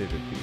ready to do this.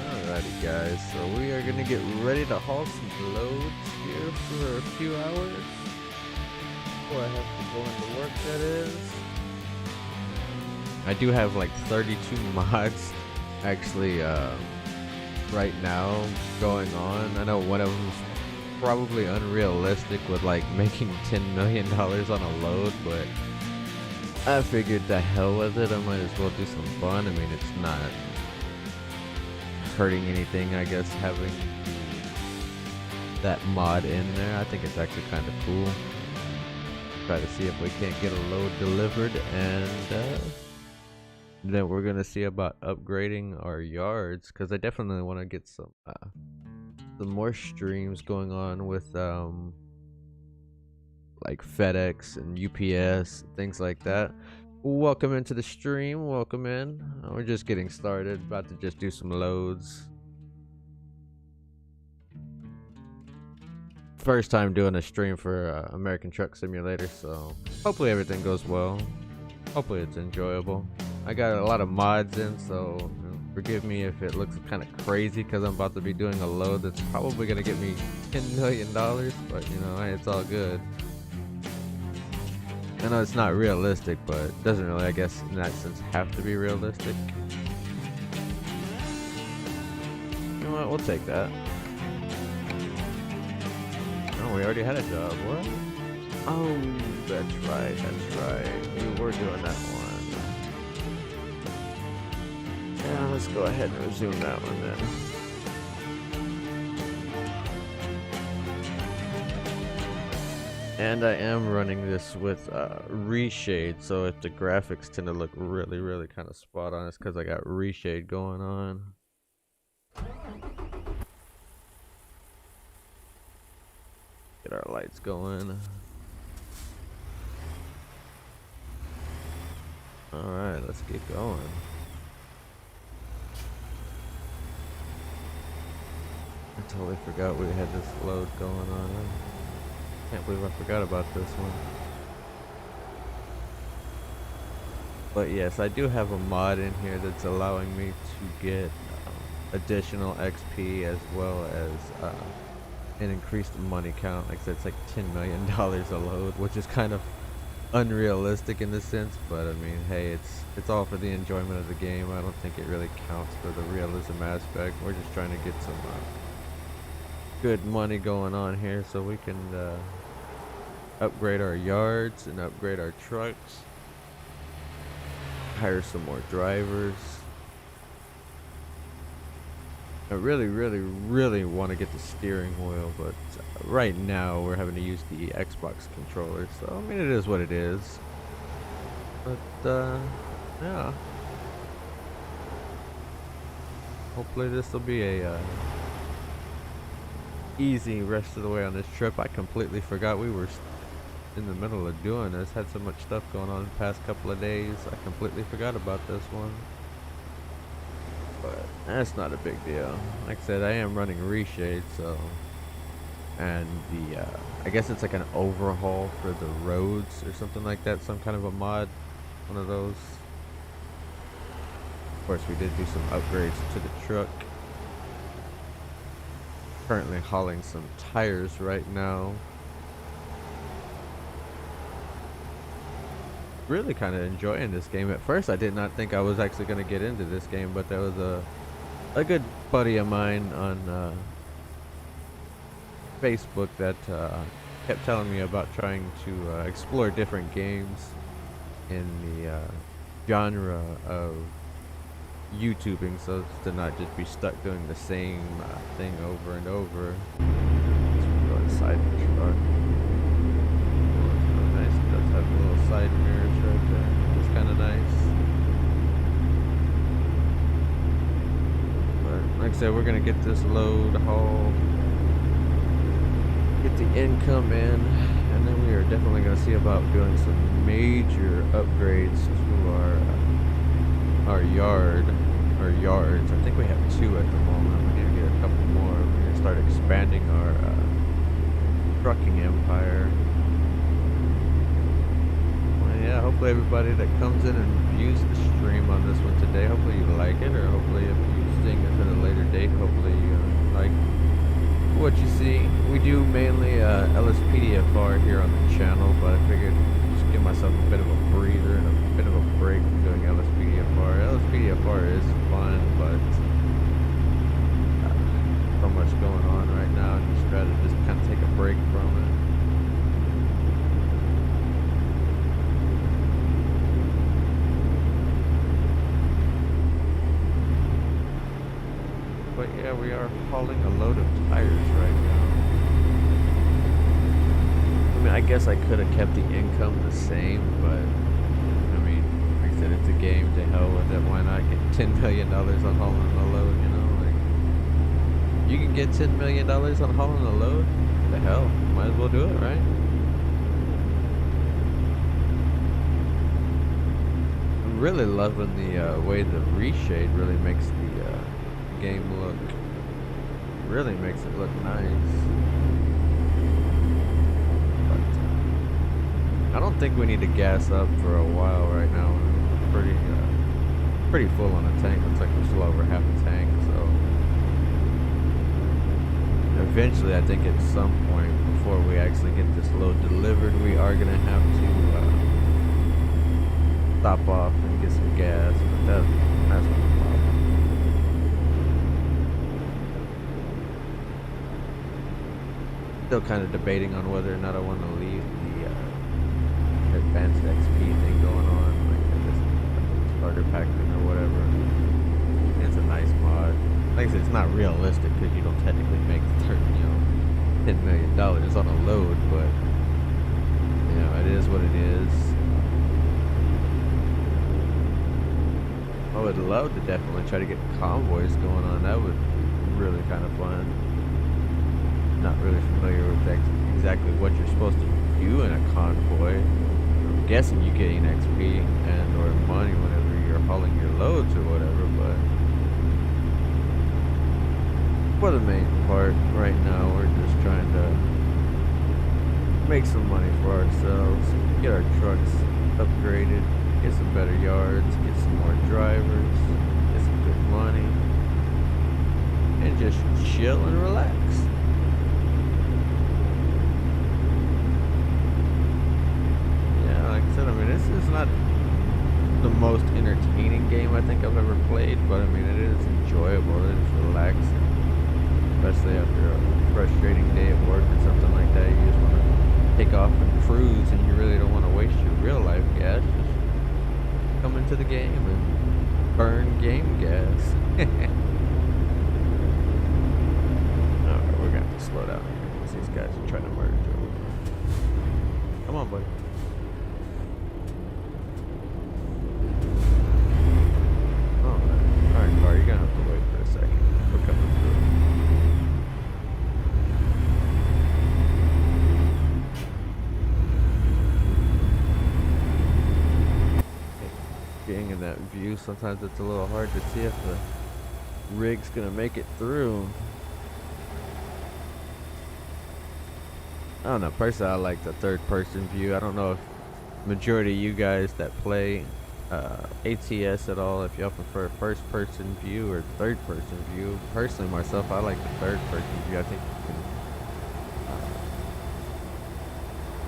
Alrighty guys, so we are gonna get ready to haul some loads here for a few hours before I have to go into work, that is. I do have like 32 mods actually right now going on. I know one of them's probably unrealistic with like making $10 million on a load, but I figured the hell with it, I might as well do some fun. I mean, it's not hurting anything, I guess, having that mod in there. I think it's actually kind of cool. Try to see if we can't get a load delivered, and then we're gonna see about upgrading our yards, because I definitely want to get some more streams going on with like FedEx and UPS, things like that. Welcome into the stream, welcome in. We're just getting started, about to just do some loads. First time doing a stream for American Truck Simulator, so hopefully everything goes well. Hopefully it's enjoyable. I got a lot of mods in, so forgive me if it looks kind of crazy, because I'm about to be doing a load that's probably gonna get me $10 million, but you know, it's all good. I know it's not realistic, but it doesn't really, I guess, in that sense, have to be realistic. You know what? We'll take that. Oh, we already had a job. What? Oh, that's right. That's right. We were doing that one. Yeah, let's go ahead and resume that one then. And I am running this with reshade, so if the graphics tend to look really kind of spot on, it's because I got reshade going on. Get our lights going. Alright, let's get going. I totally forgot we had this load going on. Can't believe I forgot about this one. But yes, I do have a mod in here that's allowing me to get additional XP, as well as an increased money count. Like I said, it's like $10 million a load, which is kind of unrealistic in this sense, but I mean, hey, it's all for the enjoyment of the game. I don't think it really counts for the realism aspect. We're just trying to get some good money going on here so we can upgrade our yards and upgrade our trucks, hire some more drivers. I really want to get the steering wheel, but right now we're having to use the Xbox controller, so I mean, it is what it is. But yeah, hopefully this will be a easy rest of the way on this trip. I completely forgot we were in the middle of doing this. Had so much stuff going on the past couple of days, I completely forgot about this one. But that's not a big deal. Like I said, I am running reshade, so, and the I guess it's like an overhaul for the roads or something like that, some kind of a mod, one of those. Of course, we did do some upgrades to the truck. Currently hauling some tires right now. Really kind of enjoying this game. At first I did not think I was actually going to get into this game, but there was a good buddy of mine on Facebook that kept telling me about trying to explore different games in the genre of YouTubing, so as to not just be stuck doing the same thing over and over. Let's go inside the truck. Oh, it's really nice. It does have little side mirrors right there. It's kind of nice. But like I said, we're gonna get this load haul, get the income in, and then we are definitely gonna see about doing some major upgrades to our yard, our yards. I think we have 2 at the moment. We need to get a couple more. We're gonna start expanding our trucking empire. Well, yeah, hopefully everybody that comes in and views the stream on this one today, hopefully you like it, or hopefully if you're seeing this at a later date, hopefully you like what you see. We do mainly LSPDFR here on the channel, but I figured just give myself a bit of a breather and a bit of a break from doing LSPDFR. LSPDFR is fun, but so much going on right now. Just try to just kind of take a break from it. But yeah, we are hauling a load of tires right now. I mean, I guess I could have kept the income the same, but I mean, like I said, it's a game. To hell with it. Why not get $10 million on hauling a load? You know, like you can get $10 million on hauling a load. The hell, might as well do it, right? I'm really loving the way the reshade really makes the game look, really makes it look nice. But I don't think we need to gas up for a while right now. We're pretty full on the tank. Looks like we're still over half a tank, so eventually I think at some point before we actually get this load delivered, we are gonna have to stop off and get some gas, but that's not a problem. Still kind of debating on whether or not I want to leave the advanced XP thing going on, like this starter pack thing or whatever. It's a nice mod. Like I said, it's not realistic because you don't technically make $10 million on a load, but you know, it is what it is. I would love to definitely try to get convoys going on. That would be really kind of fun. Not really familiar with exactly what you're supposed to do in a convoy. I'm guessing you're getting XP and or money whenever you're hauling your loads or whatever, but for the main part right now we're just trying to make some money for ourselves, get our trucks upgraded, get some better yards, get some more drivers, get some good money, and just chill and relax. Like I said, I mean, this is not the most entertaining game I think I've ever played, but I mean, it is enjoyable, it is relaxing, especially after a frustrating day at work or something like that. You just want to take off and cruise, and you really don't want to waste your real life gas. Just come into the game and burn game gas. Alright, we're gonna have to slow down here because these guys are trying to merge over. Come on, buddy. Alright, car, you're gonna have to wait for a second. We're coming through. Being in that view, sometimes it's a little hard to see if the rig's gonna make it through. I don't know, personally I like the third person view. I don't know if majority of you guys that play ATS at all, if y'all prefer first person view or third person view. Personally myself, I like the third person view. I think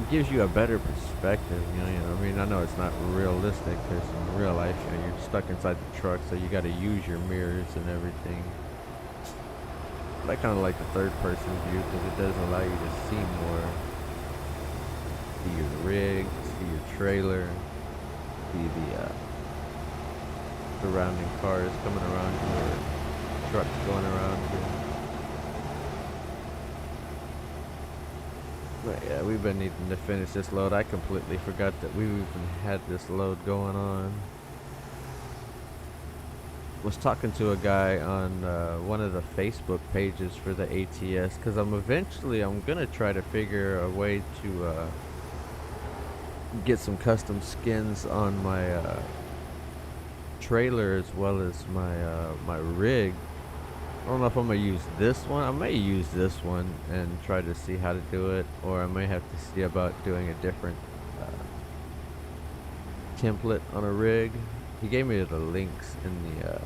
it gives you a better perspective, you know. I mean, I know it's not realistic because in real life, you know, you're stuck inside the truck, so you got to use your mirrors and everything. But I kind of like the third person view because it does allow you to see more see your rig, see your trailer, see the surrounding cars coming around you or trucks going around you. But yeah, we've been needing to finish this load. I completely forgot that we even had this load going on. Was talking to a guy on one of the Facebook pages for the ATS because I'm gonna try to figure a way to get some custom skins on my trailer as well as my rig. I don't know if I'm gonna use this one. I may use this one and try to see how to do it, or I may have to see about doing a different template on a rig. He gave me the links in the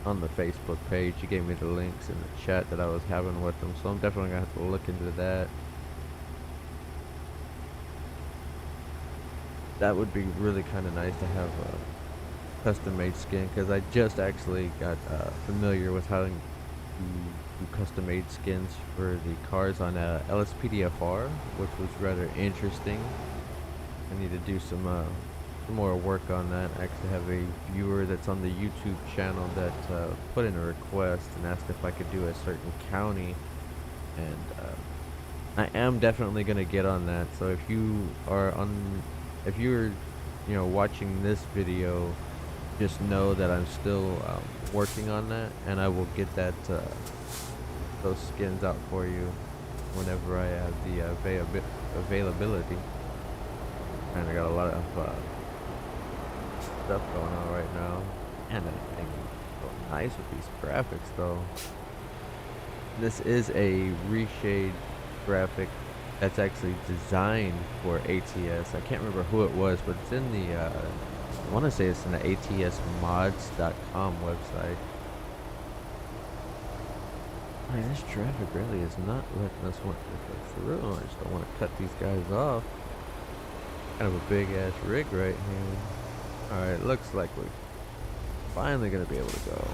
on the Facebook page. He gave me the links in the chat that I was having with him, so I'm definitely gonna have to look into that. That would be really kind of nice to have a custom made skin, because I just actually got familiar with how to do custom made skins for the cars on LSPDFR, which was rather interesting. I need to do some more work on that. I actually have a viewer that's on the YouTube channel that put in a request and asked if I could do a certain county, and I am definitely gonna get on that. So if you're watching this video, just know that I'm still working on that, and I will get that those skins out for you whenever I have the availability. And I got a lot of stuff going on right now, and I think it's so nice with these graphics though. This is a reshade graphic that's actually designed for ATS. I can't remember who it was, but it's in the I want to say it's in the atsmods.com website. Man, this traffic really is not letting us want to go through. I just don't want to cut these guys off. Kind of a big ass rig right here. Alright, looks like we're finally gonna be able to go.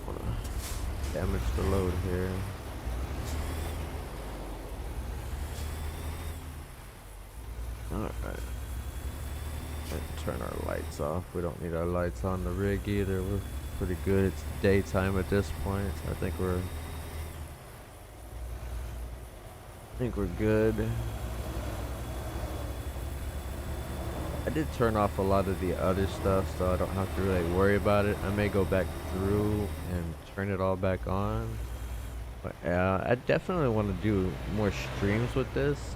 Wanna damage the load here. Alright. Turn our lights off. We don't need our lights on the rig either. We're pretty good. It's daytime at this point. So I think we're good. I did turn off a lot of the other stuff, so I don't have to really worry about it. I may go back through and turn it all back on. But yeah, I definitely want to do more streams with this.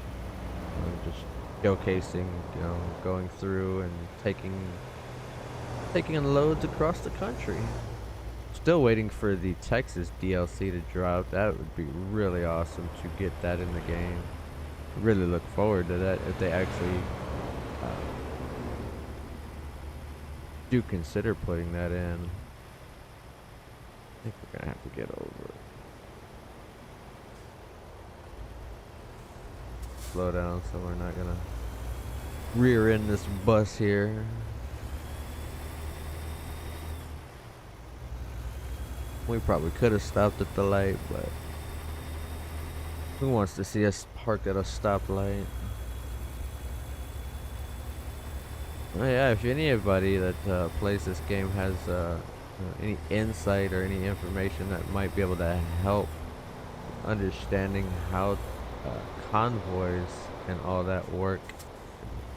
Just showcasing, going through and taking in loads across the country. Still waiting for the Texas DLC to drop. That would be really awesome to get that in the game. Really look forward to that if they actually do consider putting that in. I think we're gonna have to get over it. Slow down so we're not gonna rear end this bus here. We probably could have stopped at the light, but who wants to see us parked at a stoplight? Oh yeah, if anybody that plays this game has any insight or any information that might be able to help understanding how convoys and all that work,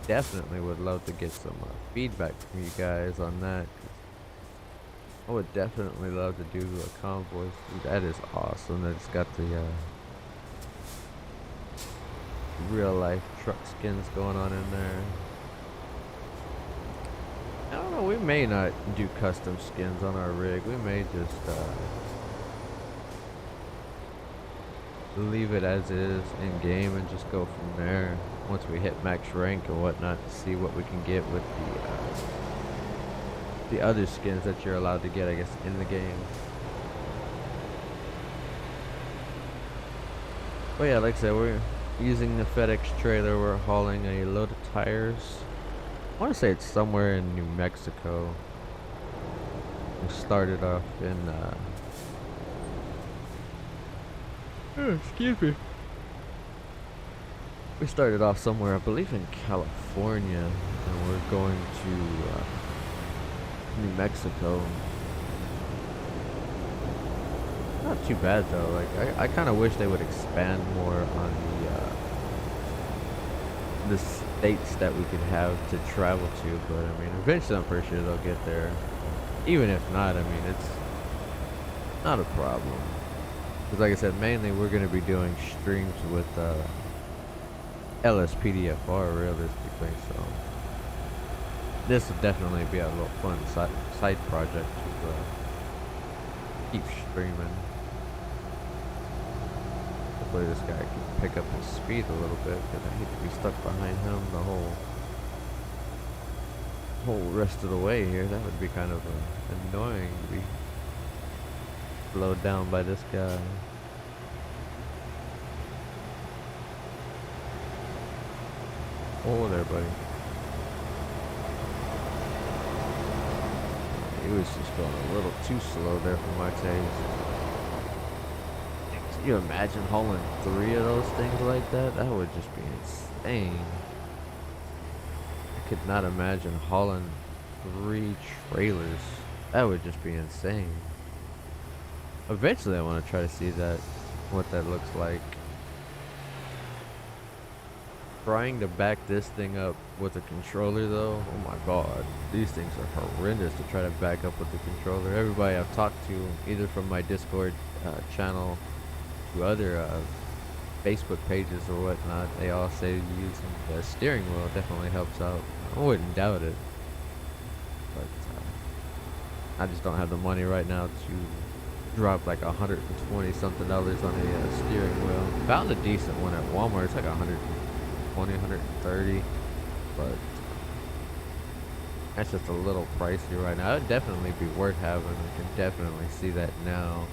definitely would love to get some feedback from you guys on that. I would definitely love to do a convoy. Dude, that is awesome. That it's got the real life truck skins going on in there. I don't know, we may not do custom skins on our rig. We may just leave it as is in game and just go from there once we hit max rank and whatnot to see what we can get with the other skins that you're allowed to get, I guess, in the game. But yeah, like I said, we're using the FedEx trailer. We're hauling a load of tires. I want to say it's somewhere in New Mexico. We started off in Oh, excuse me. We started off somewhere, I believe in California, and we're going to New Mexico. Not too bad though. Like I kind of wish they would expand more on the states that we could have to travel to. But I mean, eventually I'm pretty sure they'll get there. Even if not, I mean, it's not a problem. Because like I said, mainly we're going to be doing streams with LSPDFR realistically. So this will definitely be a little fun side project to keep streaming. Hopefully this guy can pick up his speed a little bit, because I hate to be stuck behind him the whole rest of the way here. That would be kind of annoying to be slowed down by this guy. Oh there, buddy. He was just going a little too slow there for my taste. Can you imagine hauling 3 of those things like that? That would just be insane. I could not imagine hauling 3 trailers. That would just be insane. Eventually I want to try to see what that looks like. Trying to back this thing up with a controller though, oh my god, these things are horrendous to try to back up with the controller. Everybody I've talked to, either from my Discord channel to other Facebook pages or whatnot, they all say using the steering wheel definitely helps out. I wouldn't doubt it, but I just don't have the money right now to drop like $120 something on a steering wheel. Found a decent one at Walmart. It's like 120, 130, but that's just a little pricey right now. It would definitely be worth having. I can definitely see that now.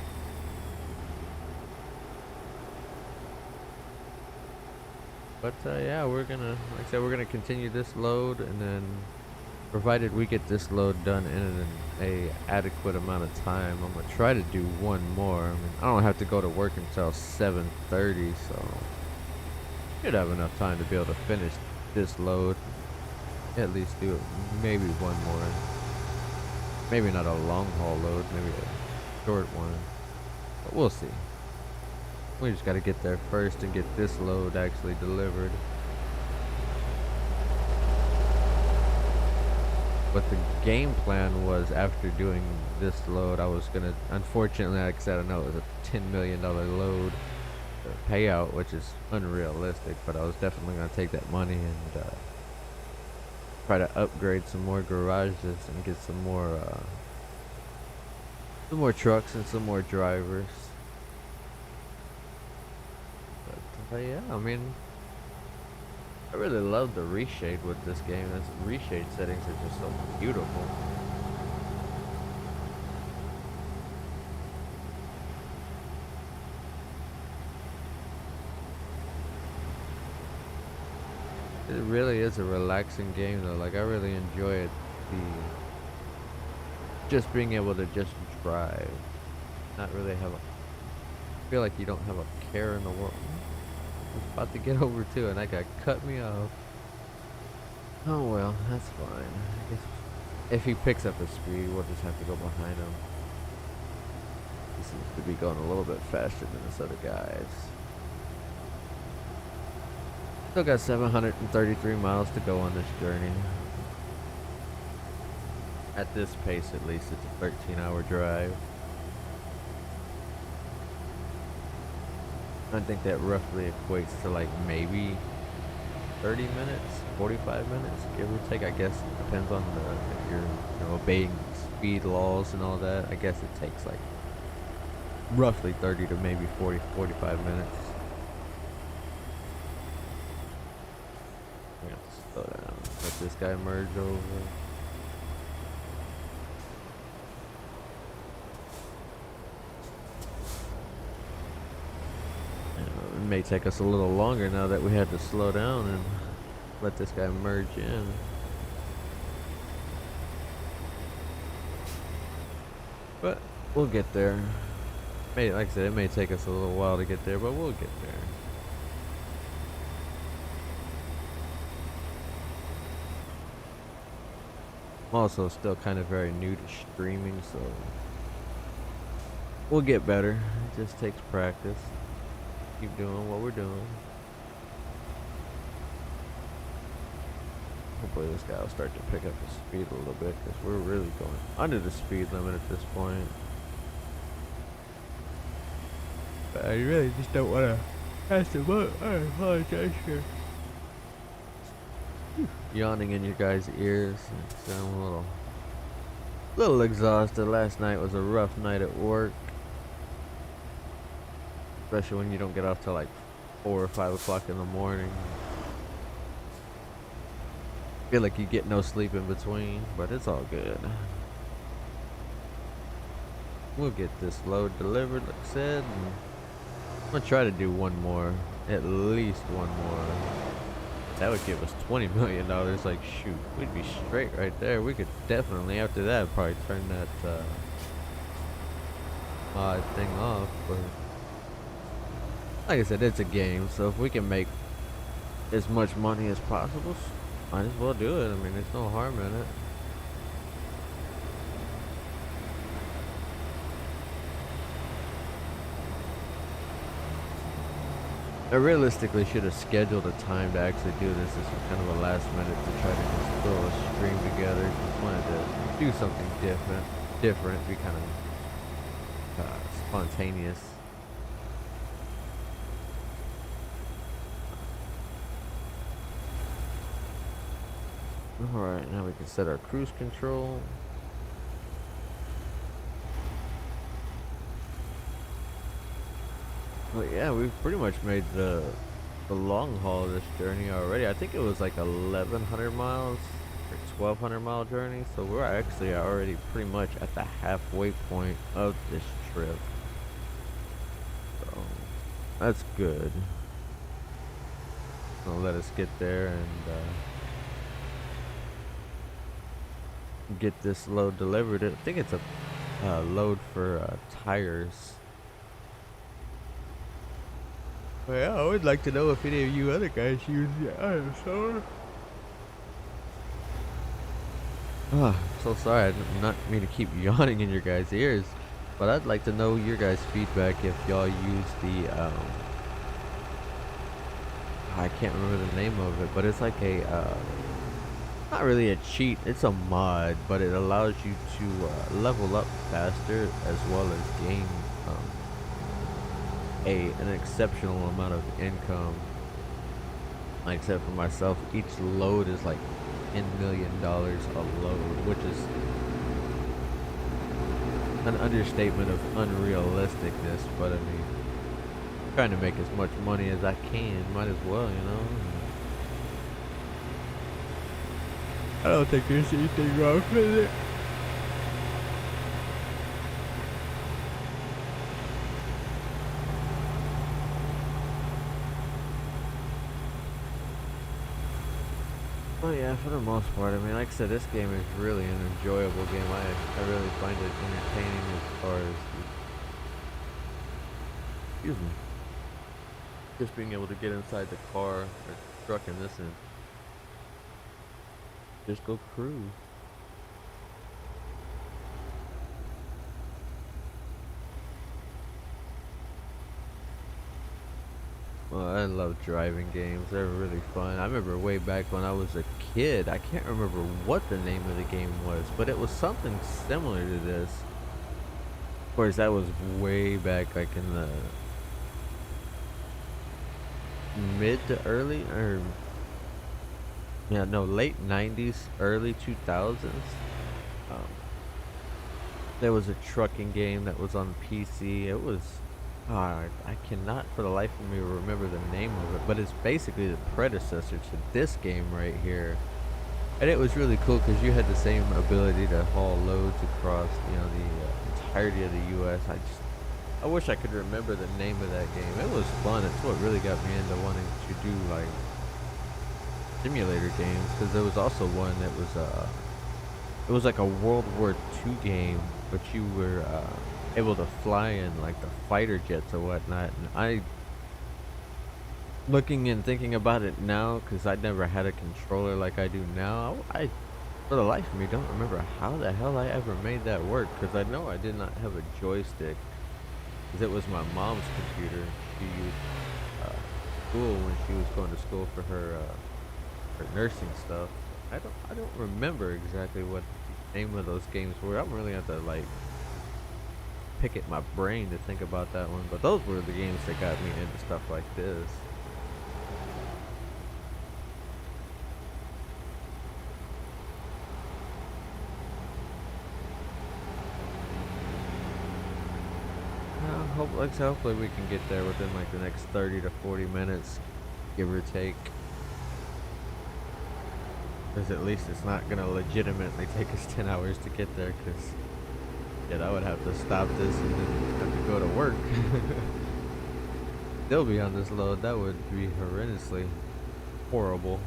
But yeah, we're gonna, like I said, we're gonna continue this load, and then provided we get this load done in a adequate amount of time, I'm gonna try to do one more. I mean, I don't have to go to work until 7:30, so should have enough time to be able to finish this load. At least do maybe one more. Maybe not a long haul load, maybe a short one, but we'll see. We just gotta get there first and get this load actually delivered. But the game plan was, after doing this load, I was gonna, unfortunately, like I said, I know it was a $10 million load payout, which is unrealistic, but I was definitely gonna take that money and try to upgrade some more garages and get some more trucks and some more drivers. But yeah, I mean, I really love the reshade with this game. The reshade settings are just so beautiful. It really is a relaxing game though. Like, I really enjoy it. Just being able to just drive, not really have feel like you don't have a care in the world. I was about to get over too, and that guy cut me off. Oh well, that's fine. I guess if he picks up his speed, we'll just have to go behind him. He seems to be going a little bit faster than this other guys. Still got 733 miles to go on this journey. At this pace, at least, it's a 13-hour drive. I think that roughly equates to like maybe 30 minutes, 45 minutes, give or take. I guess it depends on if you're obeying speed laws and all that. I guess it takes like roughly 30 to maybe 40, 45 minutes. We have to slow down. Let this guy merge over. It may take us a little longer now that we had to slow down and let this guy merge in. But we'll get there. Like I said, it may take us a little while to get there, but we'll get there. I'm also still kind of very new to streaming, so we'll get better. It just takes practice. Keep doing what we're doing. Hopefully this guy will start to pick up his speed a little bit, because we're really going under the speed limit at this point. But I really just don't want to pass him up. I apologize for yawning in your guys' ears. I'm a little exhausted. Last night was a rough night at work, especially when you don't get off till like 4 or 5 o'clock in the morning. Feel like you get no sleep in between, but it's all good. We'll get this load delivered, like I said, and I'm gonna try to do one more, at least one more. That would give us $20 million. Like, shoot, we'd be straight right there. We could definitely, after that, probably turn that mod thing off. But like I said, it's a game, so if we can make as much money as possible, might as well do it. I mean, there's no harm in it. I realistically should have scheduled a time to actually do this. This was kind of a last minute to try to just throw a stream together. Just wanted to do something different, be kind of spontaneous. Alright, now we can set our cruise control. But yeah, we've pretty much made the long haul of this journey already. I think it was like 1,100 miles or 1,200 mile journey. So we're actually already pretty much at the halfway point of this trip. So that's good. Gonna let us get there and get this load delivered. I think it's a load for tires. Well, yeah, I would like to know if any of you other guys use the ISR. I'm so sorry. I did not mean to keep yawning in your guys' ears, but I'd like to know your guys' feedback if y'all use the I can't remember the name of it, but it's like a not really a cheat. It's a mod, but it allows you to level up faster as well as gain an exceptional amount of income. Like I said, for myself, each load is like $10 million a load, which is an understatement of unrealisticness. But I mean, trying to make as much money as I can, might as well, you know. I don't think there's anything wrong with it. Oh yeah, for the most part. I mean, like I said, this game is really an enjoyable game. I really find it entertaining as far as excuse me, just being able to get inside the car or truck in this and just go cruise. Well, I love driving games. They're really fun. I remember way back when I was a kid, I can't remember what the name of the game was, but it was something similar to this. Of course, that was way back, like in the mid to early, or yeah, no, late 90s, early 2000s. Um, there was a trucking game that was on PC. It was I cannot for the life of me remember the name of it, but it's basically the predecessor to this game right here. And it was really cool because you had the same ability to haul loads across, you know, the entirety of the U.S. I wish I could remember the name of that game. It was fun. It's what really got me into wanting to do like simulator games, because there was also one that was it was like a World War II game, but you were able to fly in like the fighter jets or whatnot. And I, looking and thinking about it now, because I never had a controller like I do now, I for the life of me don't remember how the hell I ever made that work. Because I know I did not have a joystick, because it was my mom's computer. She used uh, school when she was going to school for her nursing stuff. I don't remember exactly what the name of those games were. I'm really have to like pick at my brain to think about that one. But those were the games that got me into stuff like this. Hopefully we can get there within like the next 30 to 40 minutes, give or take. Because at least it's not gonna legitimately take us 10 hours to get there. Because yeah, I would have to stop this and then have to go to work. Still be on this load. That would be horrendously horrible.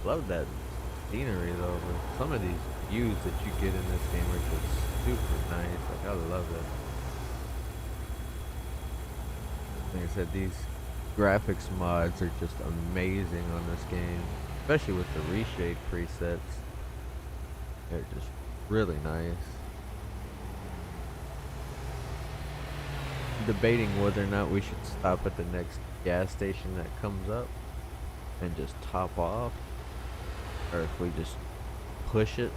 Love that scenery though. But some of these views that you get in this game are just super nice. Like I love it. Like I said, these graphics mods are just amazing on this game, especially with the reshade presets. They're just really nice. Debating whether or not we should stop at the next gas station that comes up and just top off, or if we just push it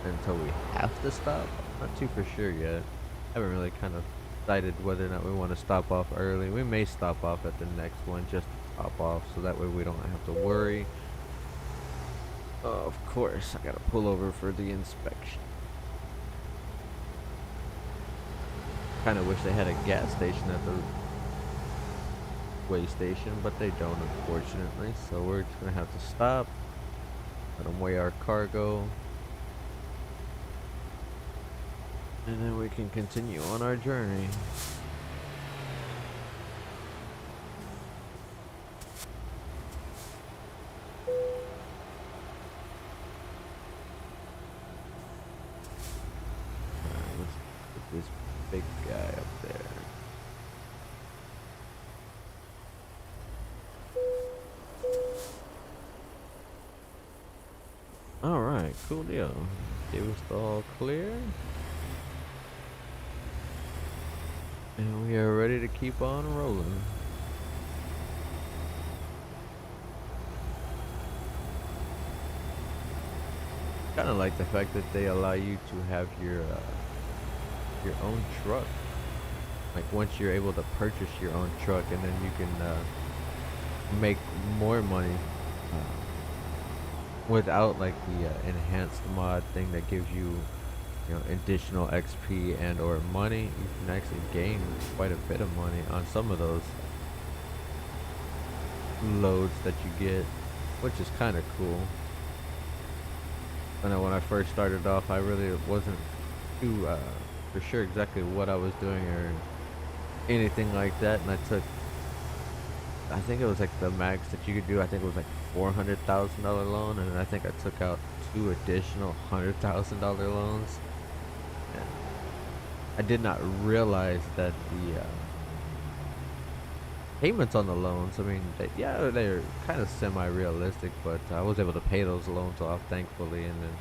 until we have to stop. I'm not too for sure yet. I haven't really kind of decided whether or not we want to stop off early. We may stop off at the next one just to top off, so that way we don't have to worry. Of course, I gotta pull over for the inspection. Kind of wish they had a gas station at the way station, but they don't, unfortunately. So we're just gonna have to stop, let them weigh our cargo, and then we can continue on our journey. Alright, let's put this big guy up there. Alright, cool deal. Gave us the all clear. And we are ready to keep on rolling. Kind of like the fact that they allow you to have your own truck. Like once you're able to purchase your own truck, and then you can make more money without like the enhanced mod thing that gives you, you know, additional XP and or money. You can actually gain quite a bit of money on some of those loads that you get, which is kind of cool. I know when I first started off, I really wasn't too for sure exactly what I was doing or anything like that, and I think it was like the max that you could do. I think it was like $400,000 loan, and I think I took out 2 additional $100,000 loans. And I did not realize that the payments on the loans, I mean, yeah, they're kind of semi-realistic, but I was able to pay those loans off, thankfully, and then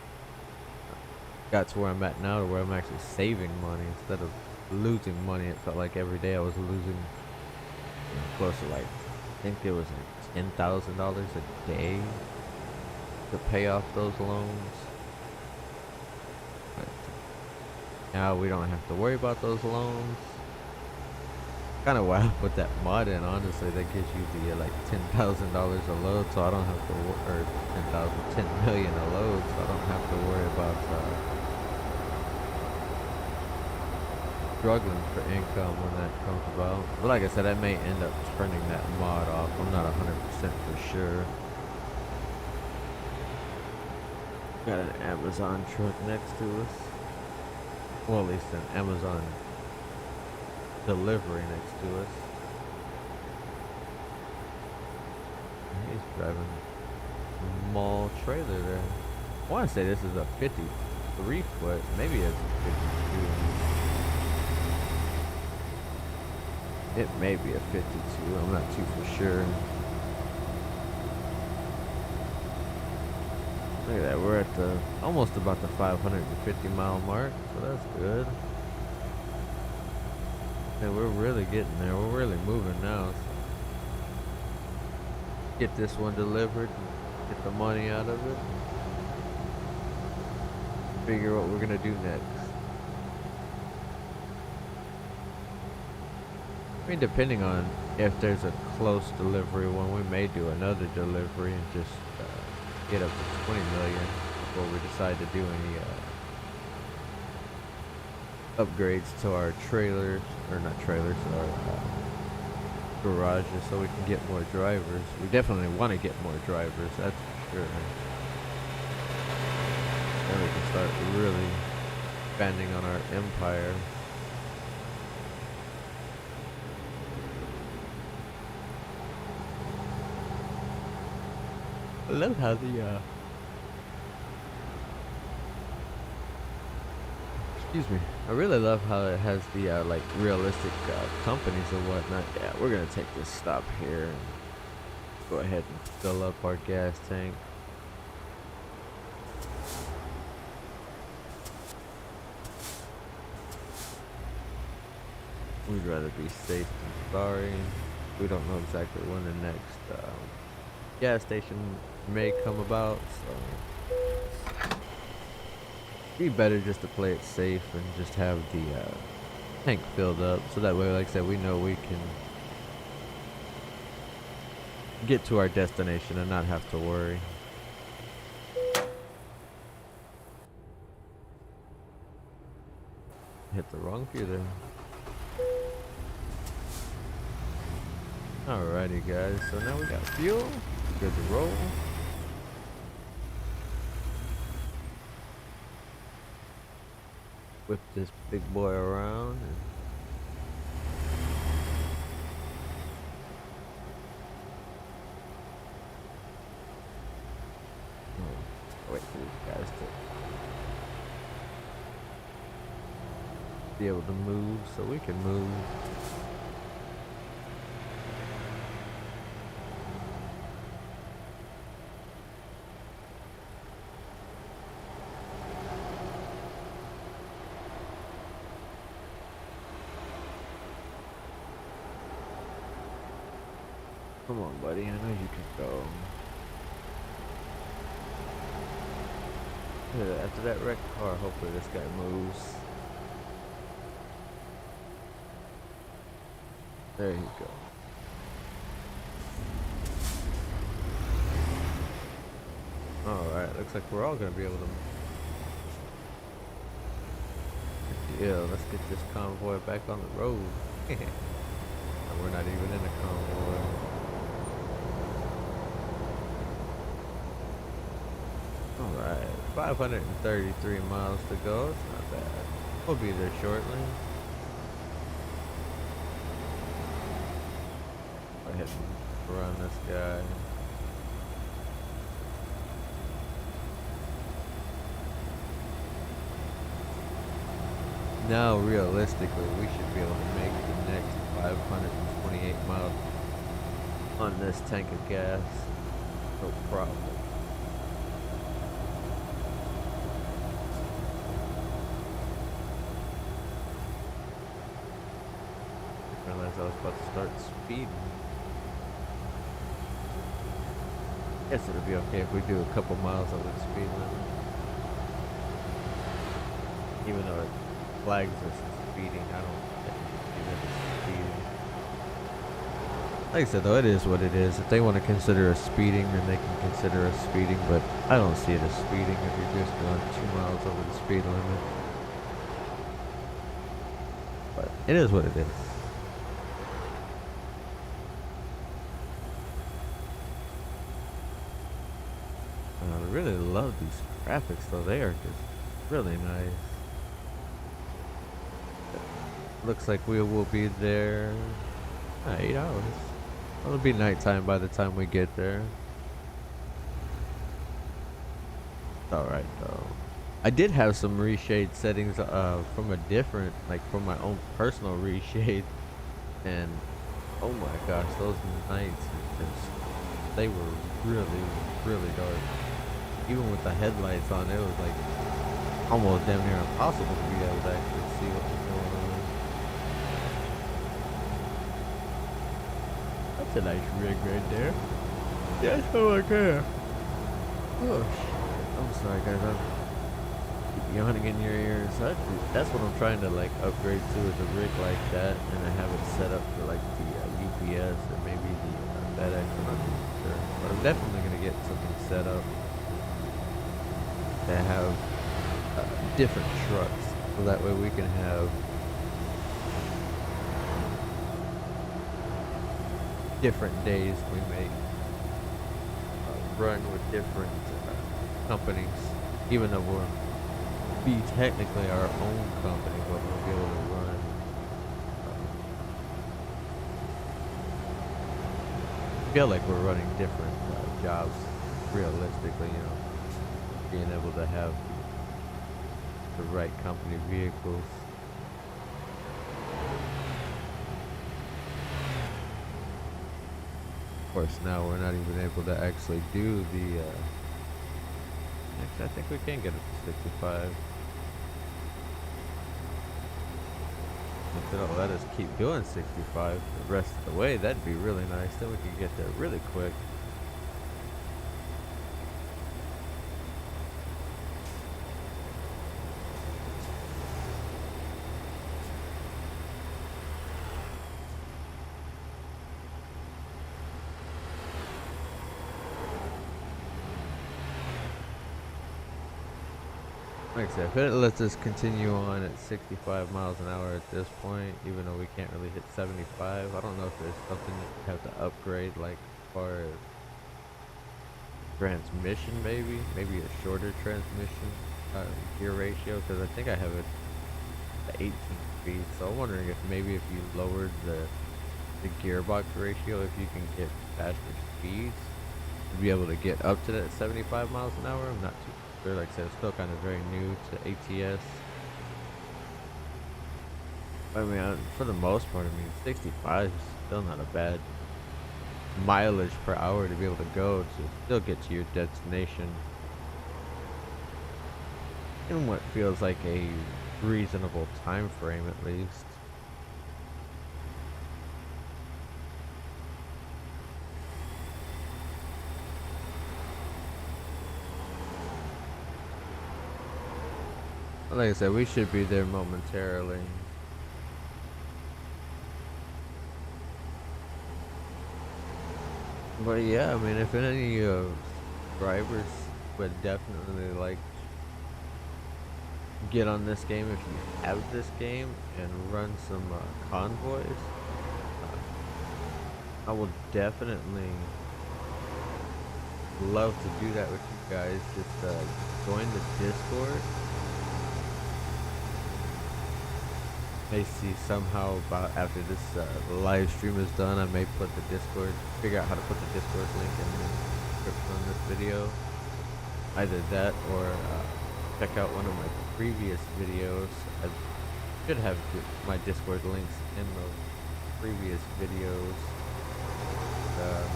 got to where I'm at now, to where I'm actually saving money instead of losing money. It felt like every day I was losing, you know, close to like, I think it was like $10,000 a day to pay off those loans. But now we don't have to worry about those loans. Kind of wild with that mod in, honestly, that gives you the like $10,000 a load, so I don't have to, or 10 million a load, so I don't have to worry about struggling for income when that comes about. But like I said, I may end up turning that mod off. I'm not 100% for sure. Got an Amazon truck next to us. Well, at least an Amazon delivery next to us. He's driving a mall trailer there. I want to say this is a 50 3 foot. Maybe it's a 52. It may be a 52. I'm not too for sure. Look at that. We're at the almost about the 550-mile mark, so that's good. And we're really getting there. We're really moving now. So get this one delivered, and get the money out of it, and figure what we're gonna do next. I mean, depending on if there's a close delivery one, we may do another delivery and just get up to 20 million before we decide to do any upgrades to our trailers, or not trailers, our garages, so we can get more drivers. We definitely want to get more drivers, that's for sure. Then we can start really expanding on our empire. I love how the excuse me. I really love how it has the like realistic companies and whatnot. Yeah, we're gonna take this stop here and go ahead and fill up our gas tank. We'd rather be safe than sorry. We don't know exactly when the next gas station may come about, so be better just to play it safe and just have the tank filled up, so that way, like I said, we know we can get to our destination and not have to worry. Hit the wrong few there. Alrighty guys, so now we got fuel, good to roll. Whip this big boy around and wait for these guys to be able to move so we can move. Come on, buddy. I know you can go. Yeah, after that wrecked car, hopefully this guy moves. There you go. Alright, looks like we're all gonna be able to. Yeah, let's get this convoy back on the road. We're not even in a convoy. Alright, 533 miles to go. It's not bad. We'll be there shortly. Go ahead and run this guy. Now, realistically, we should be able to make the next 528 miles on this tank of gas. No problem. I realized I was about to start speeding. Guess it'll be okay if we do a couple miles over the speed limit. Even though it flags us as speeding, I don't think it's speeding. Like I said though, it is what it is. If they want to consider us speeding, then they can consider us speeding, but I don't see it as speeding if you're just going 2 miles over the speed limit. But it is what it is. I really love these graphics though, they are just really nice. Looks like we will be there 8 hours. It'll be nighttime by the time we get there. Alright though. I did have some reshade settings from a different, like from my own personal reshade, and oh my gosh, those nights are just they were really really dark. Even with the headlights on, it was like almost damn near impossible to be able to actually see what was going on. That's a nice rig right there. That's how I care. Oh, I'm sorry, guys. I'm yawning in your ears. That's what I'm trying to like upgrade to is a rig like that, and I have it set up for like the UPS or maybe the FedEx. I'm not too sure, but I'm definitely gonna get something set up that have different trucks, so that way we can have different days we may run with different companies, even though we'll be technically our own company, but we'll be able to run. Feel like we're running different jobs realistically, you know, being able to have the right company vehicles. Of course, now we're not even able to actually do the. Actually, I think we can get it to 65. If it'll let us keep doing 65 the rest of the way, that'd be really nice. Then we could get there really quick. Like I said, if it lets us continue on at 65 miles an hour at this point, even though we can't really hit 75, I don't know if there's something that you have to upgrade, like as far as transmission, maybe a shorter transmission gear ratio, because I think I have it at 18 speed. So I'm wondering if maybe if you lowered the gearbox ratio, if you can get faster speeds to be able to get up to that 75 miles an hour. I'm not too sure. Like I said, it's still kind of very new to ATS. I mean, for the most part, I mean, 65 is still not a bad mileage per hour to be able to go to still get to your destination in what feels like a reasonable time frame, at least. Like I said, we should be there momentarily. But yeah, I mean, if any drivers would definitely like get on this game, if you have this game and run some convoys, I will definitely love to do that with you guys. Just join the Discord. May see somehow about after this live stream is done, I may put the Discord, figure out how to put the Discord link in the description on this video. Either that or check out one of my previous videos. I should have my Discord links in those previous videos.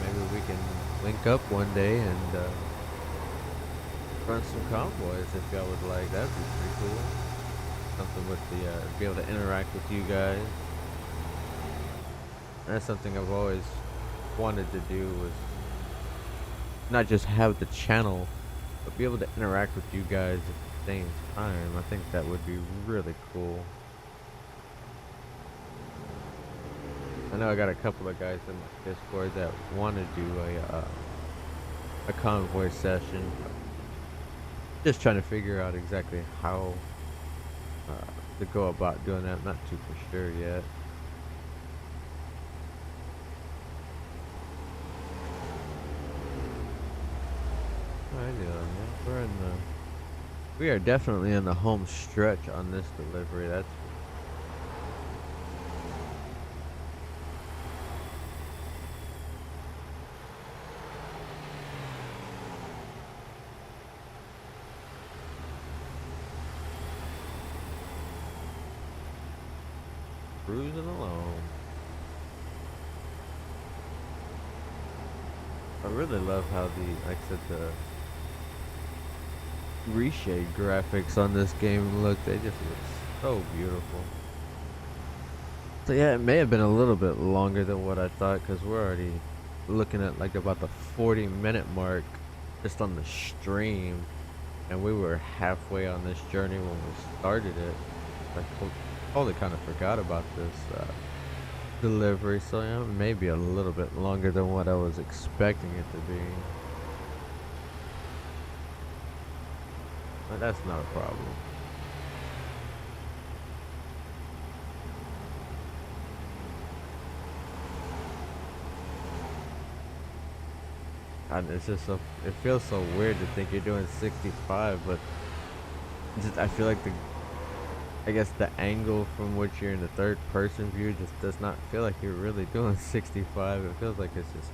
Maybe we can link up one day and run some convoys if y'all would like. That'd be pretty cool. Something with the be able to interact with you guys. That's something I've always wanted to do, was not just have the channel, but be able to interact with you guys at the same time. I think that would be really cool. I know I got a couple of guys in my Discord that want to do a convoy session. Just trying to figure out exactly how to go about doing that. I'm not too for sure yet. We are definitely in the home stretch on this delivery. That's cruising along. I really love how like I said, the reshade graphics on this game look. They just look so beautiful. So yeah, it may have been a little bit longer than what I thought because we're already looking at like about the 40-minute mark just on the stream, and we were halfway on this journey when we started it. I totally kind of forgot about this delivery, so yeah, maybe a little bit longer than what I was expecting it to be. But that's not a problem. And it's just so, it feels so weird to think you're doing 65, but just I feel like I guess the angle from which you're in the third person view just does not feel like you're really doing 65. It feels like it's just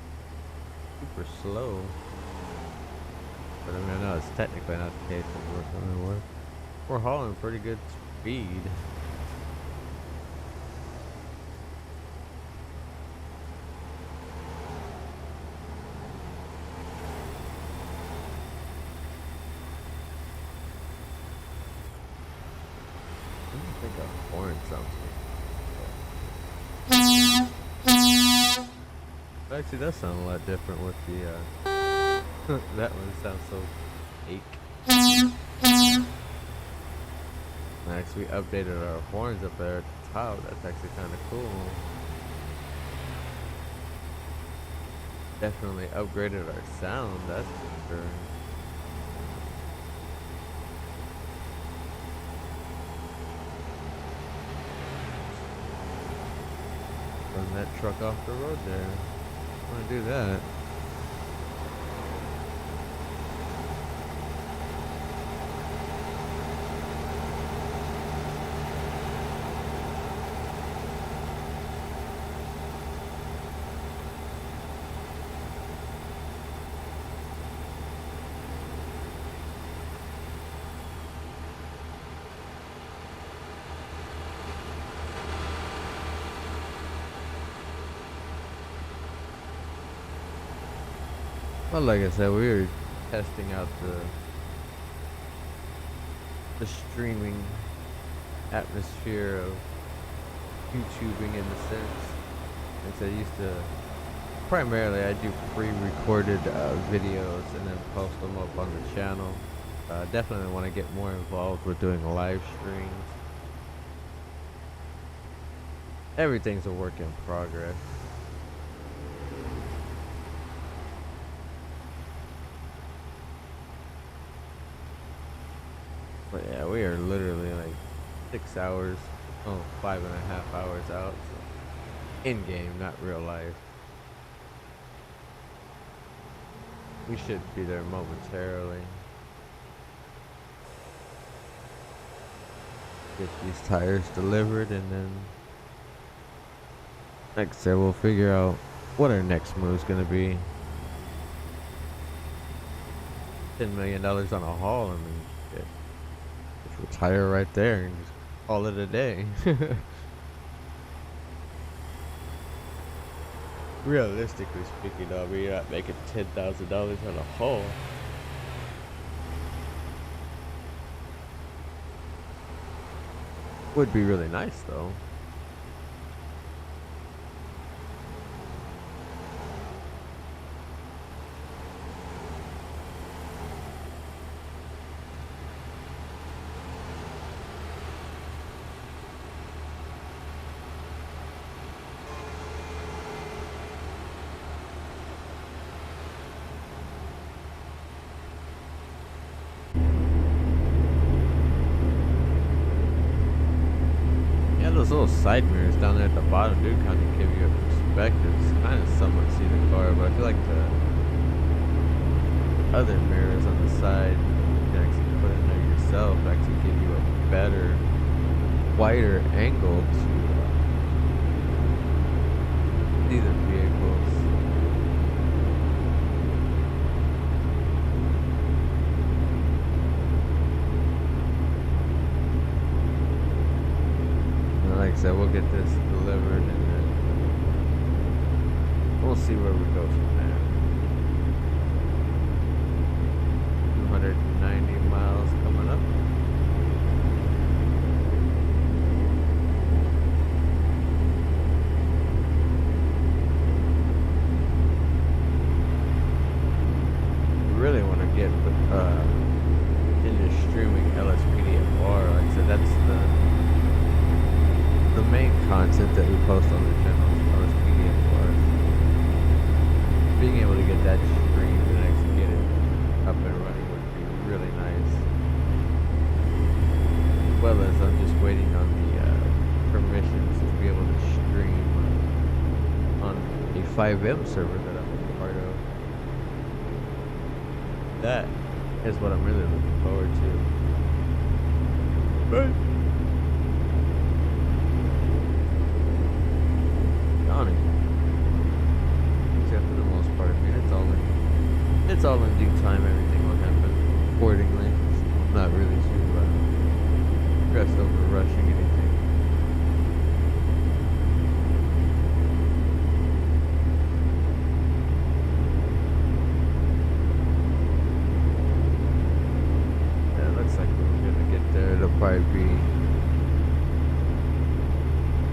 super slow. But I mean, I know it's technically not the case. We're hauling pretty good speed. I think a horn sounds good. Actually, that sounds a lot different with the that one sounds so fake. Next, we updated our horns up there at the top. That's actually kind of cool. Definitely upgraded our sound, that's for sure. Run that truck off the road there. I want to do that. Well, like I said, we were testing out the streaming atmosphere of YouTubing in a sense. And so I used to, primarily I do pre-recorded videos and then post them up on the channel. Definitely want to get more involved with doing live streams. Everything's a work in progress. But yeah, we are literally like 6 hours, 5.5 hours out. So in game, not real life. We should be there momentarily. Get these tires delivered, and then like I said, we'll figure out what our next move is gonna be. $10 million on a haul, I mean, shit. Just retire right there and just call it a day. Realistically speaking, though, I mean, you're not making $10,000 on a haul. Would be really nice, though. Those little side mirrors down there at the bottom do kind of give you a perspective. It's kind of somewhat see the car, but I feel like the other mirrors on the side, you can actually put in there yourself, actually give you a better, wider angle to see the vehicles. Like I said, we'll get this delivered and then we'll see where we go from there. 290 miles coming up. Really want to get into streaming LSPDFR. Like I said, that's the main content that we post on the channel is LSPDFR. Being able to get that streamed and actually get it up and running would be really nice. As well as I'm just waiting on the permissions to be able to stream on a FiveM server that I'm a part of. That is what I'm really looking forward to. But yawning. Except for the most part. I mean, it's all in due time. Everything will happen accordingly. I'm not really too stressed over rushing anything.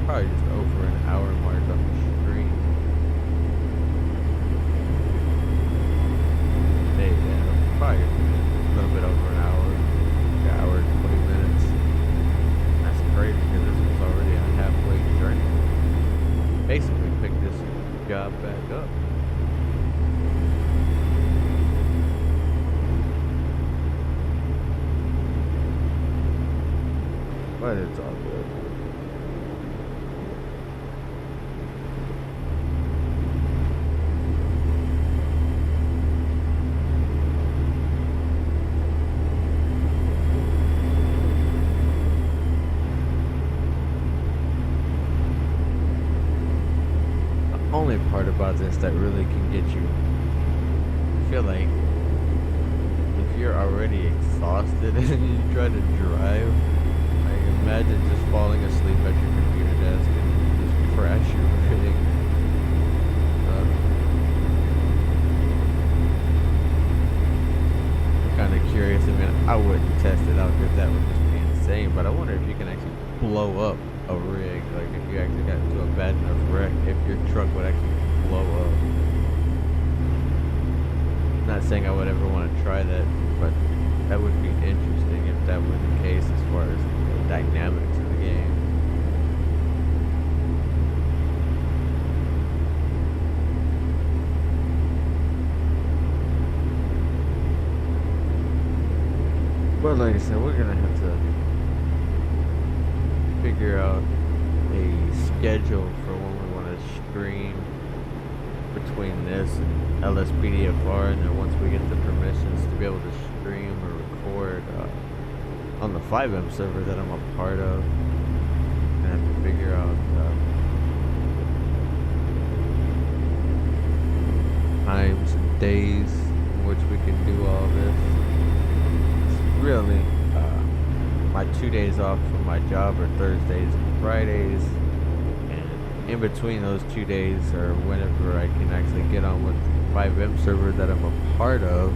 Probably just over an hour mark on the screen. Probably a little bit over an hour and 20 minutes. That's crazy because this was already a halfway journey. Basically picked this job back up. But it's all good. The only part about this that really can get you, I feel like, if you're already exhausted and you try to drive, imagine just falling asleep at your computer desk and just crash your rig. I'm kind of curious. I mean, I wouldn't test it out because that would just be insane. But I wonder if you can actually blow up a rig. Like if you actually got into a bad enough wreck, if your truck would actually blow up. I'm not saying I would ever want to try that, but that would be interesting if that were the case as far as dynamics of the game. But like I said, we're gonna have to figure out a schedule for when we want to stream between this and LSPDFR, and then once we get the permissions to be able to stream or record on the FiveM server that I'm a part of. I have to figure out times and days in which we can do all this. It's really, my 2 days off from my job are Thursdays and Fridays, and in between those 2 days or whenever I can actually get on with the FiveM server that I'm a part of,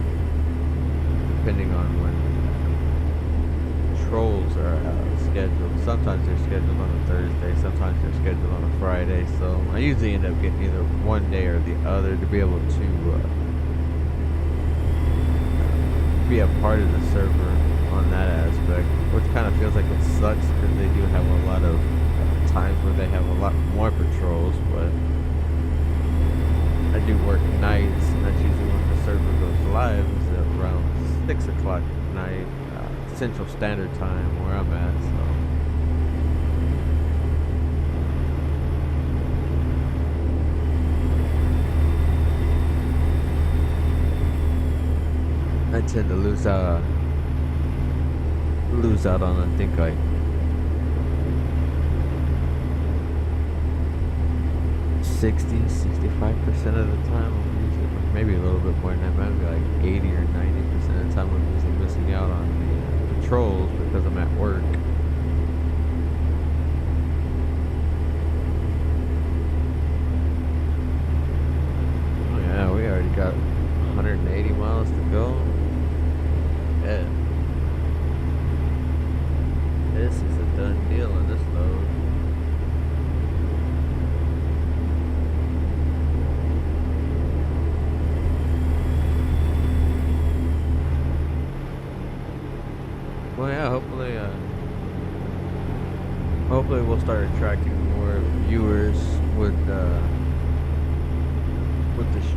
depending on when trolls are scheduled. Sometimes they're scheduled on a Thursday, sometimes they're scheduled on a Friday, so I usually end up getting either one day or the other to be able to be a part of the server on that aspect, which kind of feels like it sucks because they do have a lot of times where they have a lot more patrols, but I do work nights, and that's usually when the server goes live, is around 6 o'clock at night. Central Standard Time where I'm at, so I tend to lose out on, I think, like 65% of the time I'm usually, maybe a little bit more than that, maybe like 80 or 90% of the time I'm usually missing out on the patrols because I'm at work. Well, yeah, hopefully we'll start attracting more viewers with the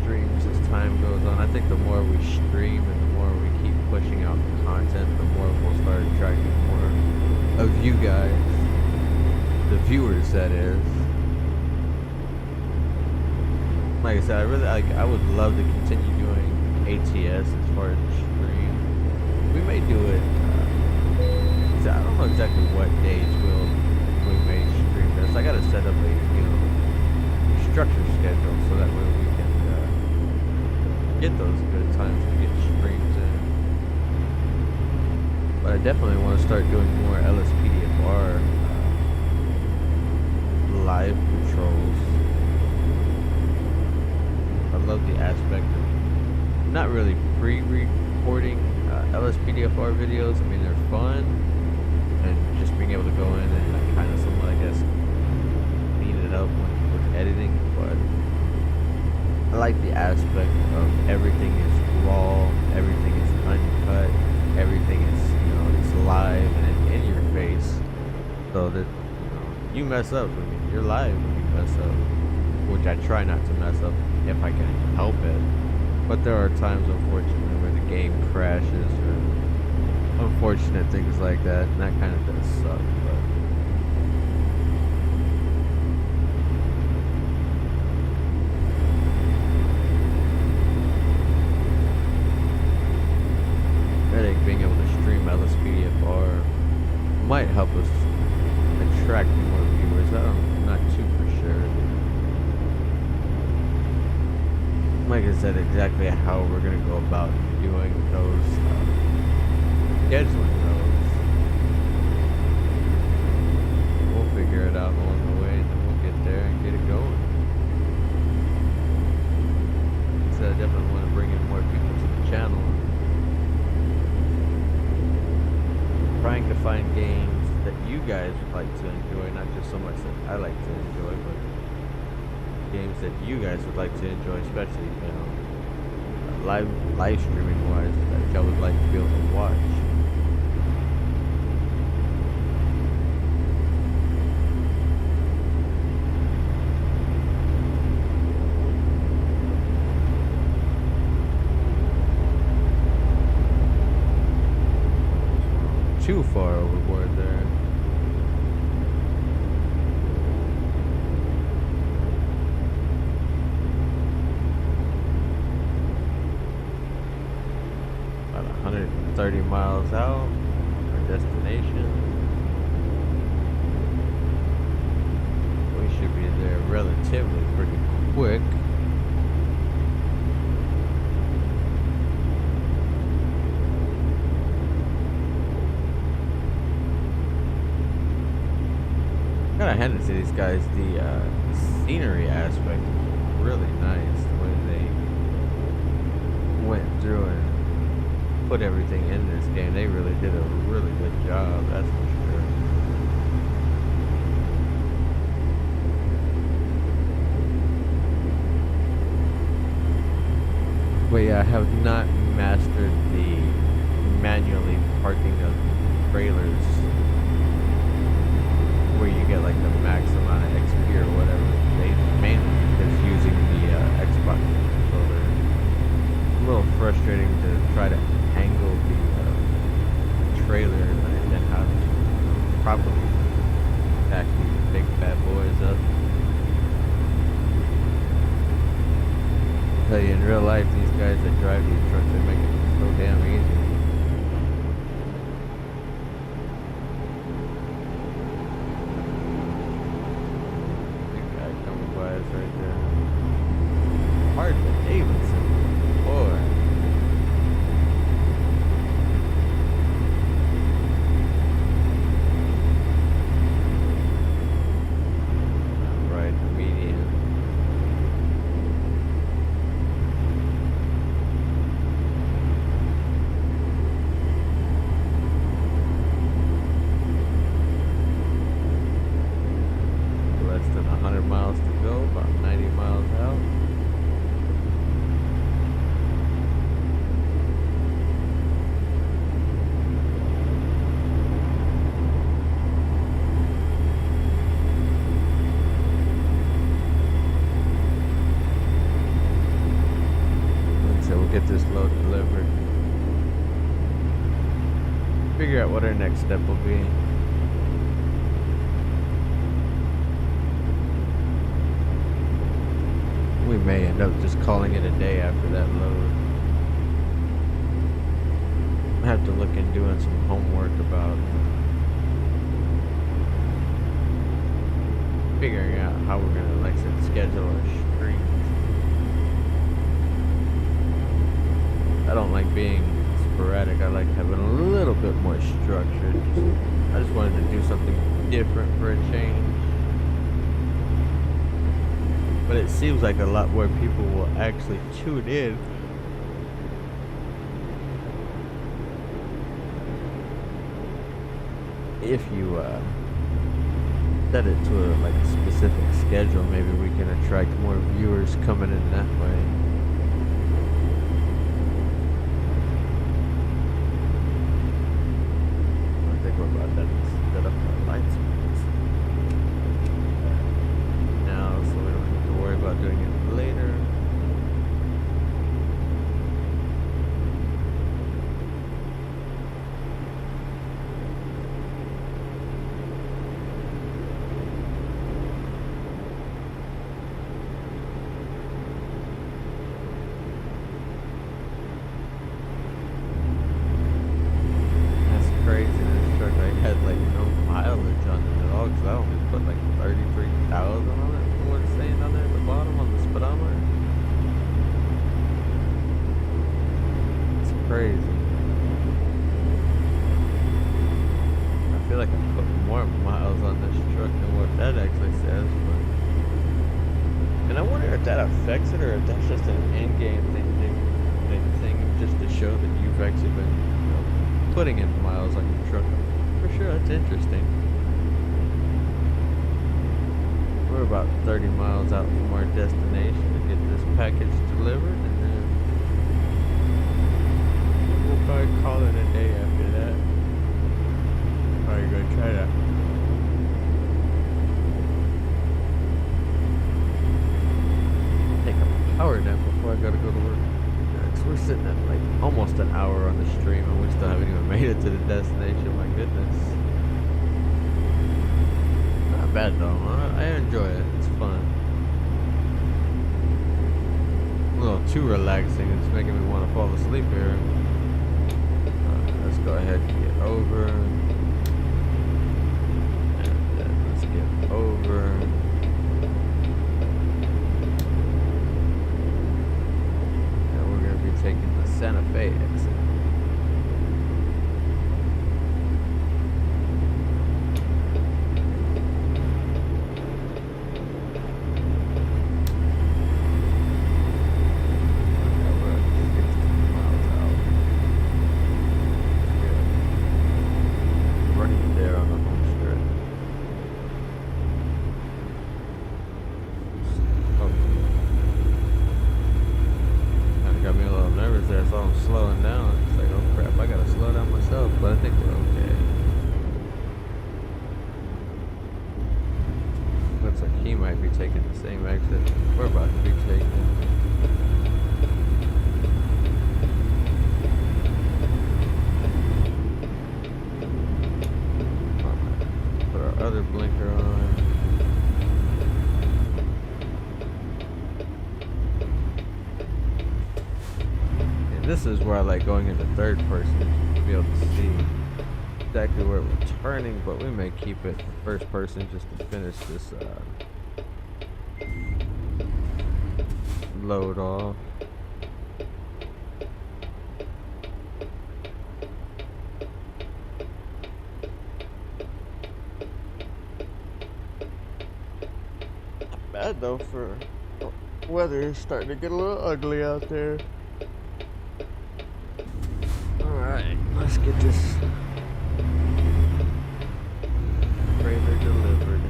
streams as time goes on. I think the more we stream and the more we keep pushing out content, the more we'll start attracting more of you guys, the viewers that is. Like I said, I would love to continue doing ATS as far as the stream. We may do it. So I don't know exactly what days we may stream this. I gotta set up a structured schedule so that way we can get those good times to get streams in. But I definitely want to start doing more LSPDFR live patrols. I love the aspect of not really pre-recording LSPDFR videos. I mean, they're fun, and just being able to go in and kind of somewhat, I guess, clean it up with editing. But I like the aspect of everything is raw, everything is uncut, everything is it's live and in your face, so that you mess up. I mean, you're live when you mess up, which I try not to mess up if I can help it. But there are times, unfortunately, where the game crashes or unfortunate things like that, and that kind of does suck. But I think being able to stream LSPDFR might help us attract more viewers. I'm not too for sure. Like I said, exactly how we're gonna go about doing those, scheduling those. We'll figure it out along the way, and then we'll get there and get it going. So I definitely want to bring in more people to the channel. Trying to find games that you guys would like to enjoy, not just so much that I like to enjoy, but games that you guys would like to enjoy, especially live streaming wise, that y'all would like to be able to watch. Too far overboard there. About 130 miles out, our destination. We should be there relatively pretty quick. Gotta hand it to these guys, the scenery aspect is really nice. The way they went through and put everything in this game, they really did a really good job, that's for sure. But yeah, I have not mastered the manually parking of trailers, where you get like the max amount of XP or whatever. They mainly just using the Xbox controller. A little frustrating to try to angle the trailer and then how to properly back these big bad boys up. Tell you, in real life, these guys that drive these trucks, they make it so damn easy. Right there. Harley Davidson. Boy. Right, the median. next step will be. We may end up just calling it a day after that load. I have to look into doing some homework about figuring out how we're gonna, like I said, schedule our streams. I don't like being sporadic. I like having a little bit more structure. I just wanted to do something different for a change. But it seems like a lot more people will actually tune in. If you set it to like a specific schedule, maybe we can attract more viewers coming in that way. I think we're about to set up our lights now, so we don't have to worry about doing it later. Affects it, or if that's just an in-game thing, just to show that you've actually been, putting in miles on your truck. For sure, that's interesting. We're about 30 miles out from our destination to get this package delivered, and then we'll probably call it a day after that. Probably gonna try to power nap before I gotta go to work. So we're sitting at like almost an hour on the stream and we still haven't even made it to the destination. My goodness. Not bad though. I enjoy it. It's fun. A little too relaxing. It's making me want to fall asleep here. Let's go ahead and get over. And then let's get over. Taking the Santa Fe exit. Running there on the home stretch. Got me a little nervous there, so I'm slowing down. It's like, oh crap, I gotta slow down myself, but I think we're okay. Looks like he might be taking the same exit we're about to be taking. Put our other blinker on. This is where I like going into third person to be able to see exactly where we're turning, but we may keep it first person just to finish this load off. Not bad though, for weather is starting to get a little ugly out there. Let's get this trailer delivered.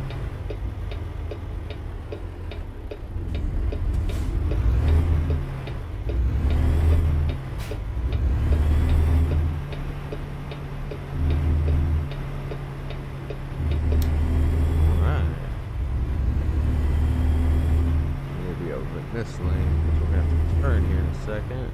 Alright. Maybe over this lane, because we're going to have to turn here in a second.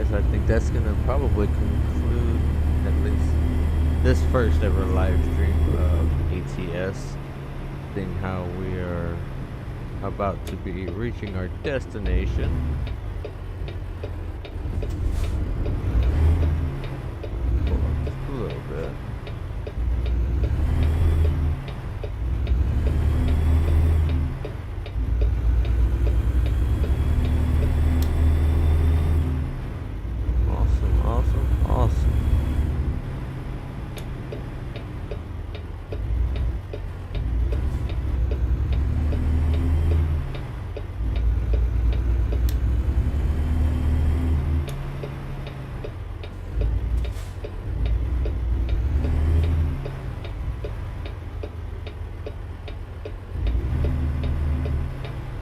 guys, I think that's gonna probably conclude at least this first ever live stream of ATS. Seeing how we are about to be reaching our destination. Hold on just a little bit. Awesome, awesome, awesome.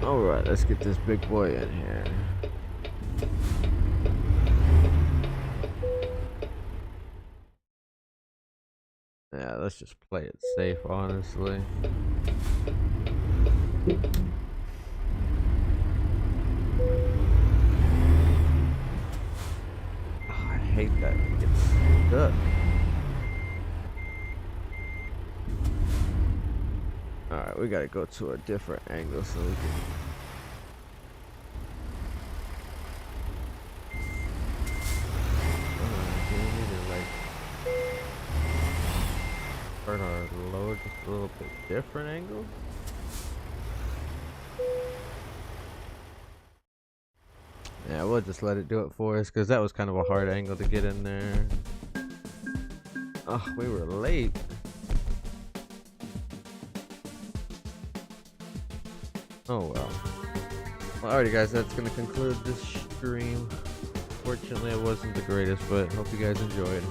Alright, let's get this big boy in here. Yeah, let's just play it safe, honestly. Oh, I hate that it gets stuck. Alright, we gotta go to a different angle so we can... Do we need to like turn our load just a little bit different angle? Yeah, we'll just let it do it for us because that was kind of a hard angle to get in there. Oh, we were late. Oh well. Alrighty guys, that's gonna conclude this stream. Fortunately it wasn't the greatest, but hope you guys enjoyed.